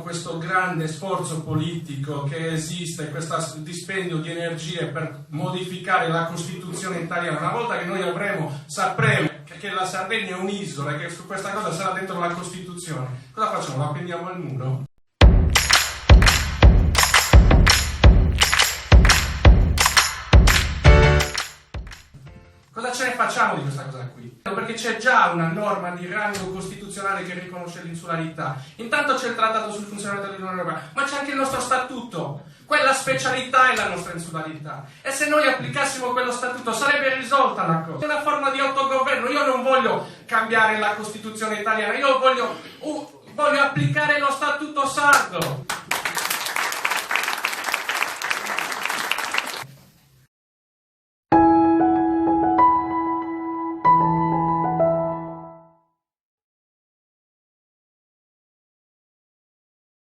questo grande sforzo politico che esiste, questo dispendio di energie per modificare la Costituzione italiana, una volta che noi sapremo che la Sardegna è un'isola e che questa cosa sarà dentro la Costituzione, cosa facciamo? La appendiamo al muro? Cosa ce ne facciamo di questa cosa qui? Perché c'è già una norma di rango costituzionale che riconosce l'insularità. Intanto c'è il trattato sul funzionamento dell'Unione Europea, ma c'è anche il nostro statuto. Quella specialità è la nostra insularità. E se noi applicassimo quello statuto sarebbe risolta la cosa. È una forma di autogoverno. Io non voglio cambiare la Costituzione italiana, io voglio applicare lo statuto sardo.